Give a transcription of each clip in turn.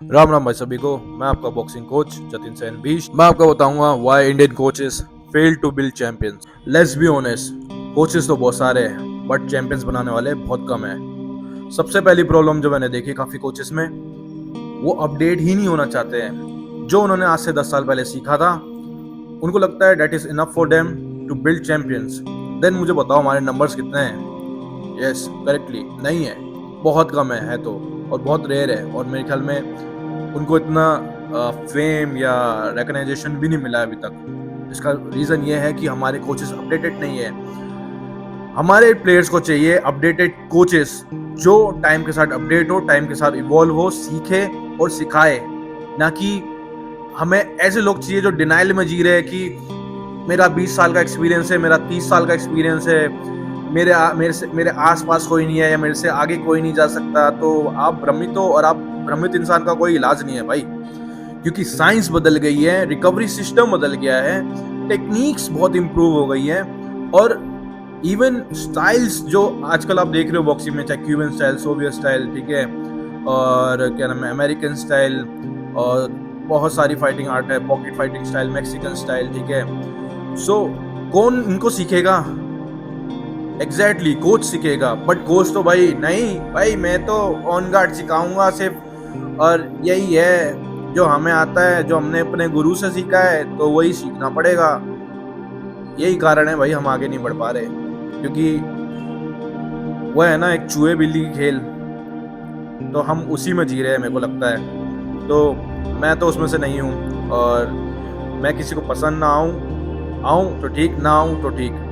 राम राम भाई सभी को। मैं आपका बॉक्सिंग कोच जतिन सेन भीष। मैं आपको बताऊंगा why Indian coaches fail to build champions. Let's be honest, coaches तो बहुत सारे हैं बट चैंपियंस बनाने वाले बहुत कम हैं। सबसे पहली प्रॉब्लम जो मैंने देखी काफी कोचेस में, वो अपडेट ही नहीं होना चाहते हैं। जो उन्होंने आज से 10 साल पहले सीखा था, उनको लगता है that is enough for them to build champions. Then मुझे बताओ हमारे नंबर्स कितने हैं? यस, करेक्टली नहीं है, बहुत कम है तो, और बहुत रेयर है। और मेरे ख्याल में उनको इतना फेम या रिकग्नाइजेशन भी नहीं मिला है अभी तक। इसका रीजन ये है कि हमारे कोचेस अपडेटेड नहीं है। हमारे प्लेयर्स को चाहिए अपडेटेड कोचेस जो टाइम के साथ अपडेट हो, टाइम के साथ इवॉल्व हो, सीखे और सिखाए। ना कि हमें ऐसे लोग चाहिए जो डिनाइल में जी रहे हैं कि मेरा 20 साल का एक्सपीरियंस है, मेरा 30 साल का एक्सपीरियंस है, मेरे आसपास कोई नहीं है या मेरे से आगे कोई नहीं जा सकता। तो आप भ्रमित हो, और आप भ्रमित इंसान का कोई इलाज नहीं है भाई। क्योंकि साइंस बदल गई है, रिकवरी सिस्टम बदल गया है, टेक्निक्स बहुत इंप्रूव हो गई है, और इवन स्टाइल्स जो आजकल आप देख रहे हो बॉक्सिंग में, चाहे क्यूबन स्टाइल, सोवियत स्टाइल, ठीक है, और क्या नाम है, अमेरिकन स्टाइल, और बहुत सारी फाइटिंग आर्ट है, pocket fighting style, Mexican style, ठीक है। सो कौन इनको सीखेगा? एग्जैक्टली कोच सीखेगा, बट कोच तो भाई नहीं, भाई मैं तो ऑन गार्ड सिखाऊंगा सिर्फ, और यही है जो हमें आता है, जो हमने अपने गुरु से सीखा है तो वही सीखना पड़ेगा। यही कारण है भाई हम आगे नहीं बढ़ पा रहे, क्योंकि वो है ना एक चूहे बिल्ली की खेल, तो हम उसी में जी रहे हैं मेरे को लगता है। तो मैं तो उसमें से नहीं हूँ, और मैं किसी को पसंद ना आऊँ तो ठीक, ना आऊँ तो ठीक,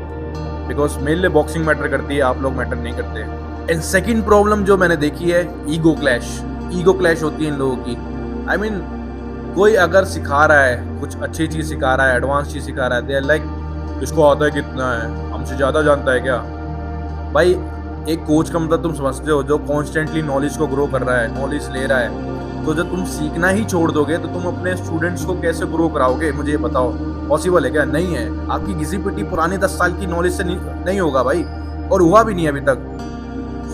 बिकॉज मेरे लिए बॉक्सिंग मैटर करती है, आप लोग मैटर नहीं करते। एंड सेकंड प्रॉब्लम जो मैंने देखी है, ईगो क्लैश होती है इन लोगों की। आई मीन कोई अगर सिखा रहा है, कुछ अच्छी चीज सिखा रहा है, एडवांस चीज सिखा रहा है, दे आर लाइक इसको आता है कितना है, हमसे ज्यादा जानता है क्या? भाई एक कोच का मतलब तुम समझते हो, जो कॉन्स्टेंटली नॉलेज को ग्रो कर रहा है, नॉलेज ले रहा है। तो जब तुम सीखना ही छोड़ दोगे तो तुम अपने स्टूडेंट्स को कैसे ग्रो कराओगे? मुझे ये बताओ, पॉसिबल है क्या? नहीं है। आपकी घिसी पिटी पुरानी 10 साल की नॉलेज से नहीं होगा भाई, और हुआ भी नहीं अभी तक।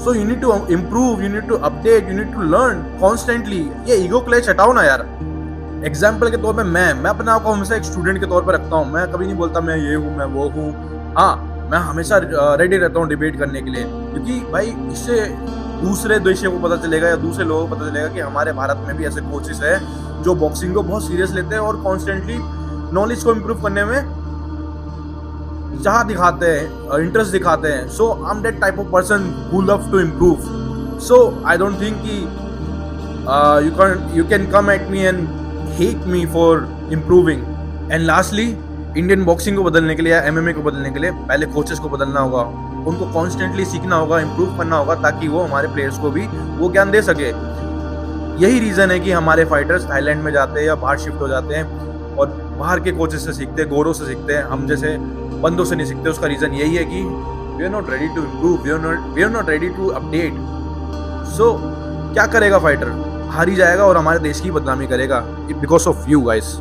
So you need to improve, you need to update, you need to learn constantly. ये ईगो क्लैश हटाओ ना यार। एग्जाम्पल के तौर पे मैं अपने आप को हमेशा एक स्टूडेंट के तौर पर रखता हूँ। मैं कभी नहीं बोलता मैं ये हूँ, मैं वो हूँ। हाँ, मैं हमेशा रेडी रहता हूँ डिबेट करने के लिए, क्योंकि भाई इससे दूसरे देशों को पता चलेगा या दूसरे लोगों को पता चलेगा कि हमारे भारत में भी ऐसे कोचेस हैं जो बॉक्सिंग को बहुत सीरियस लेते हैं और कॉन्स्टेंटली नॉलेज को इम्प्रूव करने में चाह दिखाते हैं, इंटरेस्ट दिखाते हैं। So I am that type of person who love to improve. So I don't think कि you can come at me and hate me for improving. And lastly, Indian boxing को बदलने के लिए या एमएमए को बदलने के लिए पहले कोचेस को बदलना होगा। उनको कॉन्स्टेंटली सीखना होगा, इम्प्रूव करना होगा, ताकि वो हमारे प्लेयर्स को भी वो ज्ञान दे सके। यही रीजन है कि हमारे फाइटर्स थाईलैंड में जाते हैं या बाहर शिफ्ट हो जाते हैं और बाहर के कोचेस से सीखते हैं, गोरों से सीखते हैं, हम जैसे बंदों से नहीं सीखते। उसका रीजन यही है कि we are not ready to improve, we are not ready to update. So क्या करेगा फाइटर? हार ही जाएगा और हमारे देश की बदनामी करेगा, बिकॉज ऑफ यू गाइस।